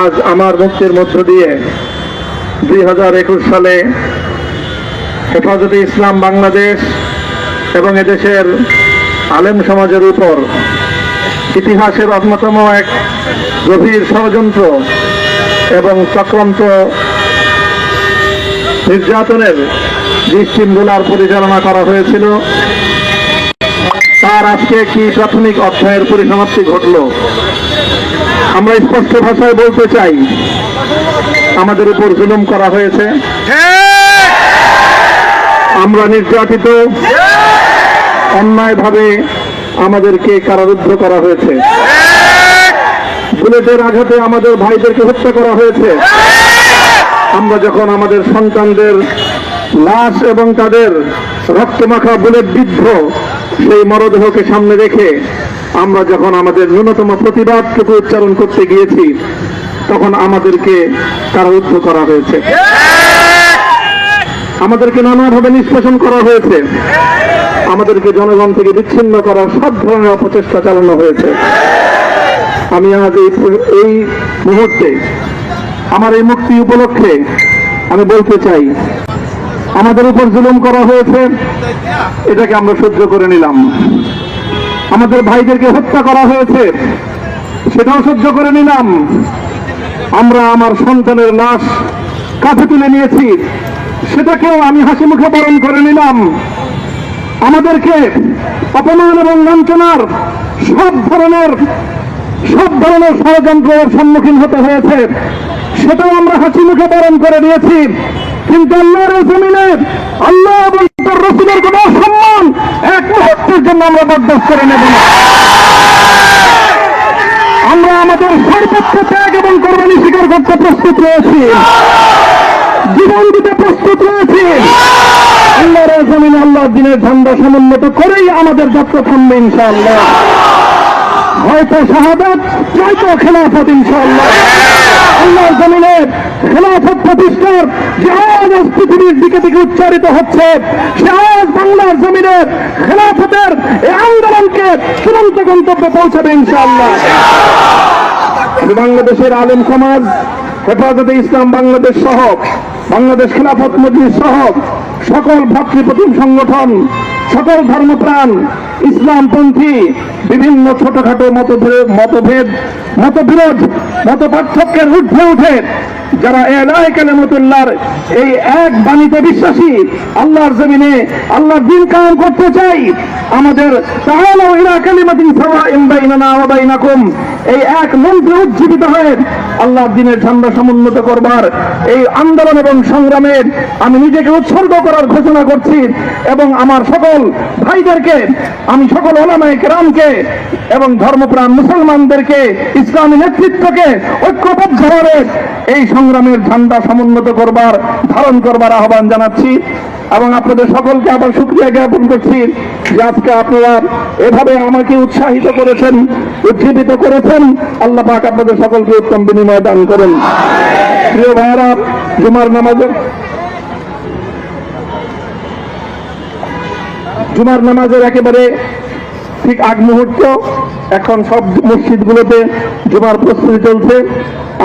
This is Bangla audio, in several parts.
আজ আমার মুক্তির মধ্য দিয়ে 2021 সালে হেফাজতে ইসলাম বাংলাদেশ এবং এদেশের আলেম সমাজের উপর ইতিহাসের অন্যতম এক গভীর ষড়যন্ত্র এবং চক্রান্ত নির্যাতনের যে স্টিমগুলার পরিচালনা করা হয়েছিল তার আজকে একটি প্রাথমিক অধ্যায়ের পরিসমাপ্তি ঘটল। আমরা স্পষ্ট ভাষায় বলতে চাই, আমাদের উপর জুলুম করা হয়েছে, আমরা নির্যাতিত, অন্যায়ভাবে আমাদেরকে কারারুদ্ধ করা হয়েছে, বুলেটের আঘাতে আমাদের ভাইদেরকে হত্যা করা হয়েছে। আমরা যখন আমাদের সন্তানদের লাশ এবং তাদের রক্তমাখা বুলেট বিদ্ধ সেই মরদেহকে সামনে রেখে আমরা যখন আমাদের ন্যূনতম প্রতিবাদটুকু উচ্চারণ করতে গিয়েছি, তখন আমাদেরকে কারারুদ্ধ করা হয়েছে, আমাদেরকে নানাভাবে নিষ্পেষণ করা হয়েছে, আমাদেরকে জনগণ থেকে বিচ্ছিন্ন করার সব ধরনের অপচেষ্টা চালানো হয়েছে। আমি আজ এই মুহূর্তে আমার এই মুক্তি উপলক্ষে আমি বলতে চাই, আমাদের উপর জুলুম করা হয়েছে, এটাকে আমরা সহ্য করে নিলাম। আমাদের ভাইদেরকে হত্যা করা হয়েছে, সেটাও সহ্য করে নিলাম। আমরা আমার সন্তানের লাশ কাঁধে তুলে নিয়েছি, সেটাকেও আমি হাসি মুখে বরণ করে নিলাম। আমাদেরকে অপমান এবং লাঞ্ছনার সব ধরনের ষড়যন্ত্রের সম্মুখীন হতে হয়েছে, সেটাও আমরা হাসি মুখে বরণ করে নিয়েছি। কিন্তু আল্লাহর জমিনে আল্লাহ এবং তার রাসূলের কোন সম্মান এক মুহূর্তের জন্য আমরা বরদাস্ত করে নেব না। আমরা আমাদের সর্বোচ্চ ত্যাগ এবং কোরবানি স্বীকার করতে প্রস্তুত রয়েছি, জীবন দিতে প্রস্তুত রয়েছি। আল্লাহর জমিনে আল্লাহর দিনের ঝান্ডা সমুন্নত করেই আমাদের যাত্রা থামবে ইনশাআল্লাহ। হয়তো শাহাদাত, নয়তো খেলাফত ইনশাআল্লাহ। আল্লাহর জমিনে খেলাফত প্রতিষ্ঠার যে আওয়াজ পৃথিবীর দিকে দিকে উচ্চারিত হচ্ছে, সে আওয়াজ বাংলার জমিনে খেলাফতের এই আন্দোলনকে চূড়ান্ত গন্তব্যে পৌঁছাবে ইনশাআল্লাহ। বাংলাদেশের আলেম সমাজ, হেফাজতে ইসলাম বাংলাদেশ সহ বাংলাদেশ খেলাফত মজলিস সহ সকল ভ্রাতৃপ্রতিম সংগঠন, সকল ধর্মপ্রাণ, ইসলামপন্থী বিভিন্ন ছোটখাটো মতবিরোধ, মত পার্থক্যের ঊর্ধ্বে উঠে যারা এলাহি কালিমাতুল্লাহর এই এক বাণীতে বিশ্বাসী, আল্লাহর জমিনে আল্লাহর দ্বীন কায়েম করতে চাই, আমাদের তাআলাউ ইলা কালিমাতিন সাওয়াইন বাইনানা ওয়া বাইনাকুম এই এক মন্ত্রে উজ্জীবিত হয়ে আল্লাহর দ্বীনের ঝান্ডা সমুন্নত করবার এই আন্দোলন এবং সংগ্রামে আমি নিজেকে উৎসর্গ করার ঘোষণা করছি। এবং আমার সকল ভাইদেরকে, আমি সকল উলামায়ে কেরামকে এবং ধর্মপ্রাণ মুসলমানদেরকে, ইসলামী নেতৃত্বকে ঐক্যবদ্ধভাবে এই সংগ্রামের ঝান্ডা সমুন্নত করবার, ধারণ করবার আহ্বান জানাচ্ছি। এবং আপনাদের সকলকে আবার শুকরিয়া জ্ঞাপন করছি যে আজকে আপনারা এভাবে আমাকে উৎসাহিত করেছেন, উজ্জীবিত করেছেন। আল্লাহ পাক আপনাদের সকলকে উত্তম বিনিময় দান করেন। প্রিয় ভাইয়েরা, জুমার নামাজের একেবারে ঠিক আগ মুহূর্ত, এখন সব মসজিদগুলোতে জুমার প্রস্তুতি চলছে।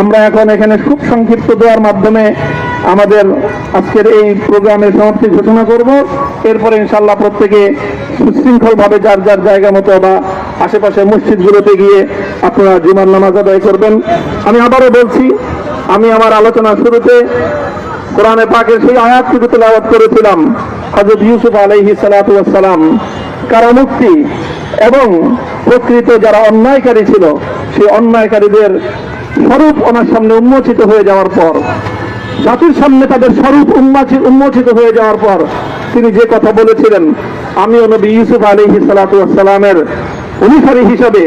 আমরা এখন এখানে খুব সংক্ষিপ্ত দোয়ার মাধ্যমে আমাদের আজকের এই প্রোগ্রামের সমাপ্তি ঘোষণা করব। এরপরে ইনশাআল্লাহ প্রত্যেকে সুশৃঙ্খলভাবে যার যার জায়গা মতো বা আশেপাশের মসজিদগুলোতে গিয়ে আপনারা জুমার নামাজ আদায় করবেন। আমি আবারও বলছি, আমি আমার আলোচনার শুরুতে কোরআনে পাকের সেই আয়াতটুকু তেলাওয়াত করেছিলাম, হযরত ইউসুফ আলাইহিস সালাতু ওয়াস সালাম কারামুক্তি এবং প্রকৃত যারা অন্যায়কারী ছিল সেই অন্যায়কারীদের স্বরূপ ওনার সামনে উন্মোচিত হয়ে যাওয়ার পর, জাতির সামনে তাদের স্বরূপ উন্মোচিত হয়ে যাওয়ার পর তিনি যে কথা বলেছিলেন, আমিও নবী ইউসুফ আলাইহিস সালাতু ওয়াস সালামের অনুসারী হিসাবে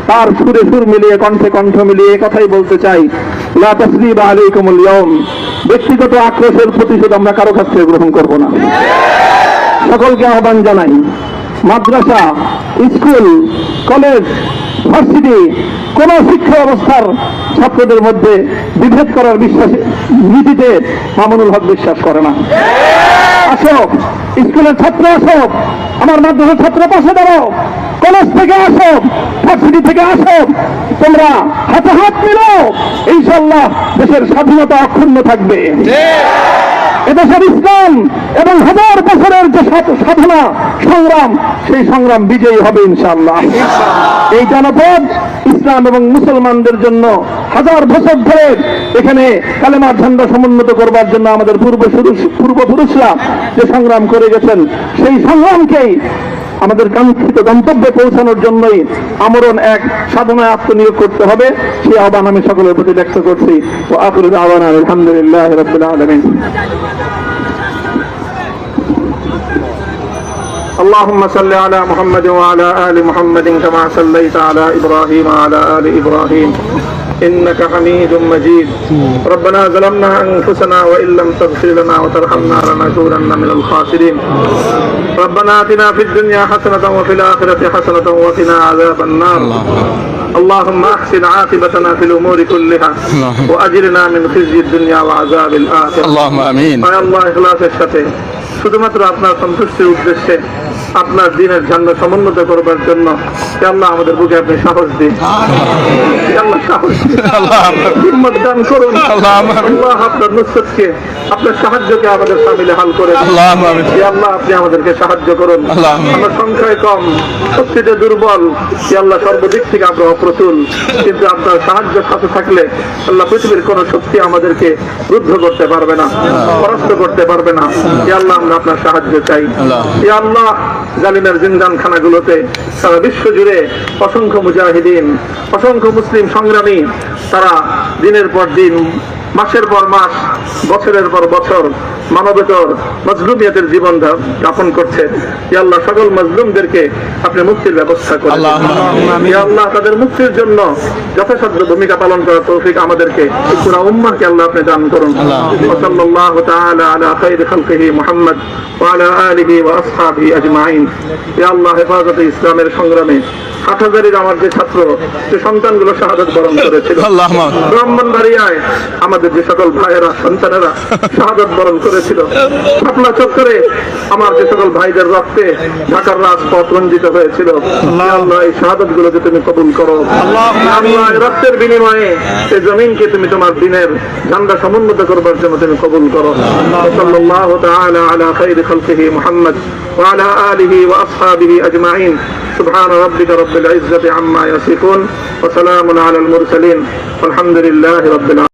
তার সুরে সুর মিলিয়ে, কণ্ঠে কণ্ঠ মিলিয়ে কথাই বলতে চাই, লা তাসরিবা আলাইকুমুল ইয়াউম। ব্যক্তিগত আক্রোশের প্রতিশোধ আমরা কারো কাছ থেকে গ্রহণ করব না। সকলকে আহ্বান জানাই, মাদ্রাসা, স্কুল, কলেজ, ভার্সিটি কোন শিক্ষা ব্যবস্থার ছাত্রদের মধ্যে বিভেদ করার নীতিতে মামুনুল হক বিশ্বাস করে না। আসো, স্কুলের ছাত্র আসো, আমার মাদ্রাসার ছাত্র পাশে দাঁড়াও, কলেজ থেকে আসো, ভার্সিটি থেকে আসো, তোমরা হাতে হাত মিলো, ইনশাআল্লাহ দেশের স্বাধীনতা অক্ষুণ্ণ থাকবে। এদেশের ইসলাম এবং হাজার বছরের যে সাধনা সংগ্রাম, সেই সংগ্রাম বিজয়ী হবে ইনশাআল্লাহ। এই জনপদ ইসলাম এবং মুসলমানদের জন্য হাজার বছর ধরে এখানে কালেমার ঝান্ডা সমুন্নত করবার জন্য আমাদের পূর্বপুরুষরা যে সংগ্রাম করে গেছেন, সেই সংগ্রামকেই আমাদের কাঙ্ক্ষিত গন্তব্যে পৌঁছানোর জন্যই আমরণ এক সাধনায় আত্মনিয়োগ করতে হবে। সেই আহ্বান আমি সকলের প্রতি ব্যক্ত করছি। ও আখিরু দাওয়ানা আলহামদুলিল্লাহি রাব্বিল আলামিন। اللهم صل على محمد وعلى آل محمد كما صليت على إبراهيم وعلى آل إبراهيم إنك حميد مجيد. ربنا ظلمنا أنفسنا وإن لم تغفر لنا وترحمنا لنكونن من الخاسرين. ربنا آتنا في الدنيا حسنة وفي الآخرة حسنة وقنا عذاب النار. اللهم أحسن عاقبتنا في الأمور كلها وأجرنا من خزي الدنيا وعذاب الآخرة. اللهم آمين. يا الله إخلاصের সাথে শুধুমাত্র আপনার সন্তুষ্টির উদ্দেশ্যে আপনার দ্বীনের ঝান্ডা সমুন্নত করবার জন্য আল্লাহ আমাদের বুকে আপনি সাহস দিন, আল্লাহ সাহস দিন, হিম্মত দান করুন। আল্লাহ আপনার নুসরতকে, আপনার সাহায্যকে আমাদের সামিলে হাল করে আল্লাহ আপনি আমাদেরকে সাহায্য করুন। আমরা সংখ্যায় কম, শক্তিতে দুর্বল, আল্লাহ সর্বদিক থেকে আমরা অপ্রতুল, কিন্তু আপনার সাহায্য সাথে থাকলে আল্লাহ পৃথিবীর কোন শক্তি আমাদেরকে রুদ্ধ করতে পারবে না, পরাস্ত করতে পারবে না। আল্লাহ আমরা আপনার সাহায্য চাই। আল্লাহ জালিমের জিন্দান খানাগুলোতে সারা বিশ্ব জুড়ে অসংখ্য মুজাহিদিন, অসংখ্য মুসলিম সংগ্রামী, তারা দিনের পর দিন, মাসের পর মাস, বছরের পর বছর মানবেতর মজলুমিয়তের জীবন যাপন করছে। ইয়া আল্লাহ সকল মজলুমদেরকে আপনি মুক্তির ব্যবস্থা করেন। ইয়া আল্লাহ তাদের মুক্তির জন্য যথাসাধ্য ভূমিকা পালন করার তৌফিক আমাদেরকে, পুরা উম্মাহকে আল্লাহ আপনি দান করুন। সাল্লাল্লাহু তাআলা আলা খায়রি খালকিহি মুহাম্মদ ওয়া আলা আলিহি ওয়া আসহাবিহি আজমাইন। ইয়া আল্লাহ হেফাজতে ইসলামের সংগ্রামে ৮০০০-এর আমার যে ছাত্র, যে সন্তানগুলো শাহাদাত বরণ করেছিল, ব্রাহ্মণবাড়িয়ায় আমাদের যে সকল ভাইয়েরা, সন্তানেরা শাহাদাত বরণ করেছিল, শাপলা চত্বরে আমার যে সকল ভাইদের রক্তে ঢাকার রাজপথ রঞ্জিত হয়েছিল, আল্লাহ এই শাহাদাত গুলোকে তুমি কবুল করো। আল্লাহ রক্তের বিনিময়ে এই জমিনকে তুমি তোমার দিনের ঝান্ডা সমুন্নত করবার জন্য তুমি কবুল করো। সাল্লাল্লাহু তাআলা আলা খায়রি খালকিহি মুহাম্মদ ওয়া আলা আলিহি ওয়া আসহাবিহি আজমাইন। سبحان ربك رب العزة عما يصفون وسلام على المرسلين والحمد لله رب العالمين.